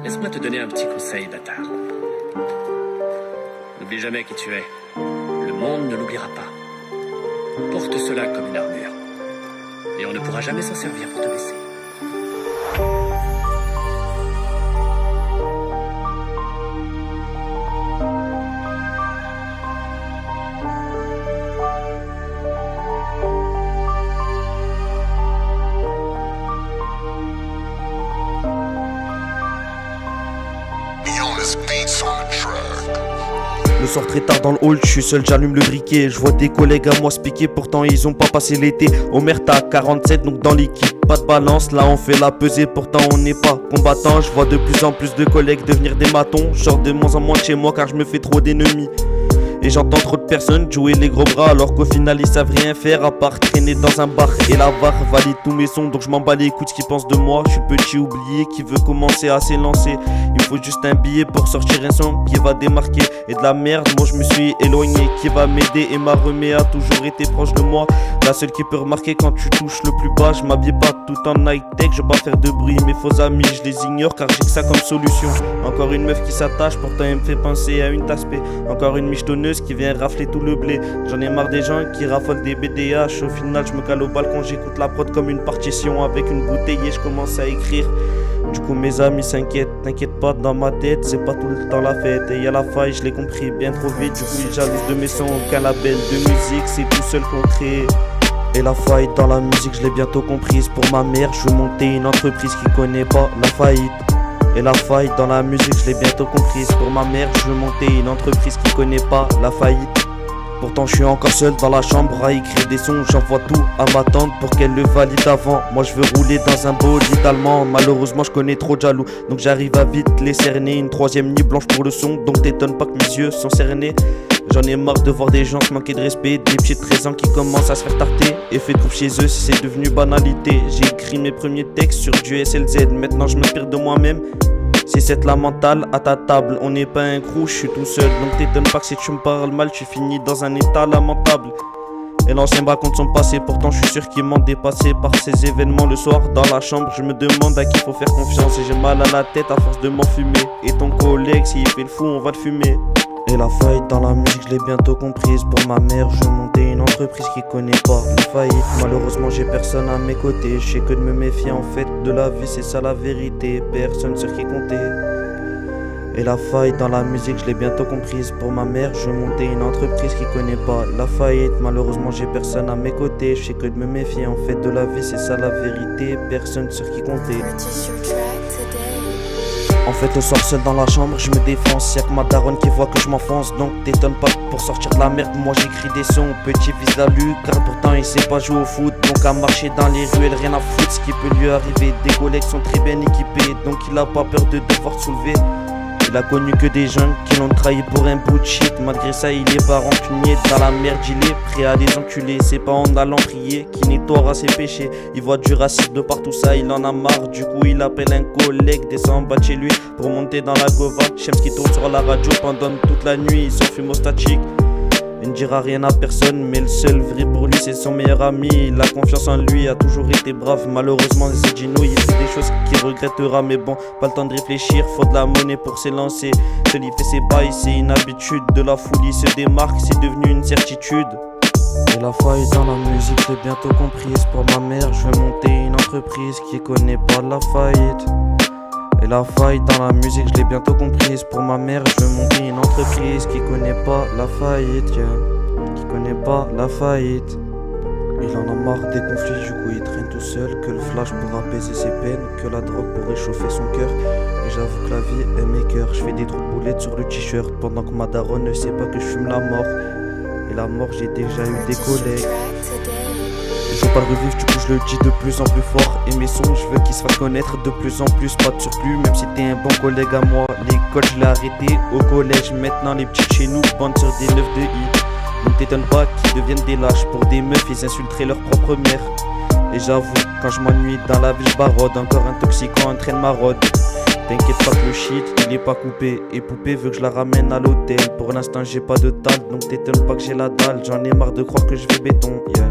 Laisse-moi te donner un petit conseil, bâtard. N'oublie jamais qui tu es. Le monde ne l'oubliera pas. Porte cela comme une armure. Et on ne pourra jamais s'en servir pour te blesser. Le soir très tard dans le hall, je suis seul, j'allume le briquet. Je vois des collègues à moi se piquer, pourtant ils ont pas passé l'été. Omerta 47, donc dans l'équipe, pas de balance, là on fait la pesée, pourtant on n'est pas combattant. Je vois de plus en plus de collègues devenir des matons. Je sors de moins en moins de chez moi car je me fais trop d'ennemis. Et j'entends trop de personnes jouer les gros bras alors qu'au final ils savent rien faire à part traîner dans un bar. Et la VAR valide tous mes sons donc je m'en bats les couilles de ce qu'ils pensent de moi. Je suis le petit oublié qui veut commencer à s'élancer. Il me faut juste un billet pour sortir un son qui va démarquer. Et de la merde moi je me suis éloigné. Qui va m'aider et m'a remis a toujours été proche de moi. La seule qui peut remarquer quand tu touches le plus bas. Je m'habille pas tout en high-tech, je veux pas faire de bruit. Mes faux amis je les ignore car j'ai que ça comme solution. Encore une meuf qui s'attache pourtant elle me fait penser à une tasse P. Encore une michetonneuse qui vient rafler tout le blé. J'en ai marre des gens qui raffolent des BDH. Au final je me cale au balcon, j'écoute la prod comme une partition avec une bouteille et je commence à écrire. Du coup mes amis s'inquiètent, t'inquiète pas dans ma tête, c'est pas tout le temps la fête. Et y'a la faille, je l'ai compris bien trop vite. Du coup ils jalousent de mes sons, aucun label de musique, c'est tout seul qu'on crée. Et la faille dans la musique je l'ai bientôt comprise. Pour ma mère je veux monter une entreprise qui connaît pas la faillite. Et la faille dans la musique je l'ai bientôt comprise. Pour ma mère je veux monter une entreprise qui connaît pas la faillite. Pourtant je suis encore seul dans la chambre à écrire des sons. J'envoie tout à ma tante pour qu'elle le valide avant. Moi je veux rouler dans un bolide allemand. Malheureusement je connais trop de jaloux, donc j'arrive à vite les cerner. Une troisième nuit blanche pour le son, donc t'étonne pas que mes yeux sont cernés. J'en ai marre de voir des gens se manquer de respect. Des petits de 13 ans qui commencent à se faire tarter. Effet trouve chez eux si c'est devenu banalité. J'ai écrit mes premiers textes sur du SLZ. Maintenant je m'inspire de moi-même. C'est cette la mentale à ta table. On n'est pas un crew, je suis tout seul. Donc t'étonnes pas que si tu me parles mal, tu finis dans un état lamentable. Et l'ancien me raconte son passé, pourtant je suis sûr qu'il m'ont dépassé par ces événements. Le soir dans la chambre, je me demande à qui faut faire confiance. Et j'ai mal à la tête à force de m'enfumer. Et ton collègue, s'il fait le fou, on va le fumer. Et la faille dans la musique, je l'ai bientôt comprise. Pour ma mère, je veux monter une entreprise qui connaît pas les faillites. Malheureusement, j'ai personne à mes côtés. Je sais que de me méfier en fait de la vie, c'est ça la vérité. Personne sur qui compter. Et la faille dans la musique, je l'ai bientôt comprise. Pour ma mère, je veux monter une entreprise qui connaît pas la faillite. Malheureusement, j'ai personne à mes côtés. Je sais que de me méfier en fait de la vie, c'est ça la vérité. Personne sur qui compter. En fait le soir seul dans la chambre je me défonce. Y'a que ma daronne qui voit que je m'enfonce. Donc t'étonnes pas pour sortir de la merde moi j'écris des sons. Petit vise la lucarne pourtant il sait pas jouer au foot. Donc à marcher dans les ruelles rien à foutre ce qui peut lui arriver. Des collègues sont très bien équipés donc il a pas peur de devoir te soulever. Il a connu que des jeunes qui l'ont trahi pour un bout de shit. Malgré ça il est pas rancunier. Dans la merde il est prêt à les enculer. C'est pas en allant prier qui nettoiera ses péchés. Il voit du racisme de partout ça il en a marre. Du coup il appelle un collègue, descend en bas de chez lui pour monter dans la gova. J'aime ce qui tourne sur la radio pendant toute la nuit. Ils sont fumostatique. Il ne dira rien à personne, mais le seul vrai pour lui c'est son meilleur ami. Il a confiance en lui, a toujours été brave. Malheureusement c'est Gino, il fait des choses qu'il regrettera. Mais bon, pas le temps de réfléchir, faut de la monnaie pour s'élancer. Seul il fait ses bails, c'est une habitude. De la foule il se démarque, c'est devenu une certitude. Et la faille dans la musique, je l'ai bientôt comprise. Pour ma mère, je veux monter une entreprise qui connaît pas la faillite. Et la faille dans la musique, je l'ai bientôt comprise. Pour ma mère, je veux monter une entreprise qui connaît pas la faillite, yeah. Qui connaît pas la faillite. Il en a marre des conflits, du coup il traîne tout seul. Que le flash pour apaiser ses peines, que la drogue pour réchauffer son cœur. Et j'avoue que la vie est maker. Je fais des trous de boulettes sur le t-shirt pendant que ma daronne ne sait pas que je fume la mort. Et la mort, j'ai déjà eu des collègues. Je veux pas le revivre, du coup je le dis de plus en plus fort. Et mes sons, je veux qu'ils se fassent connaître de plus en plus. Pas de surplus, même si t'es un bon collègue à moi. L'école je l'ai arrêté au collège. Maintenant les petits chez nous bandent sur des 9 de I. Donc t'étonnes pas qu'ils deviennent des lâches. Pour des meufs ils insulteraient leur propre mère. Et j'avoue, quand je m'ennuie dans la ville je barode. Encore intoxiquant, entraîne ma rode. T'inquiète pas que le shit il est pas coupé. Et Poupée veut que je la ramène à l'hôtel. Pour l'instant j'ai pas de dalle, donc t'étonnes pas que j'ai la dalle. J'en ai marre de croire que je vais béton, yeah.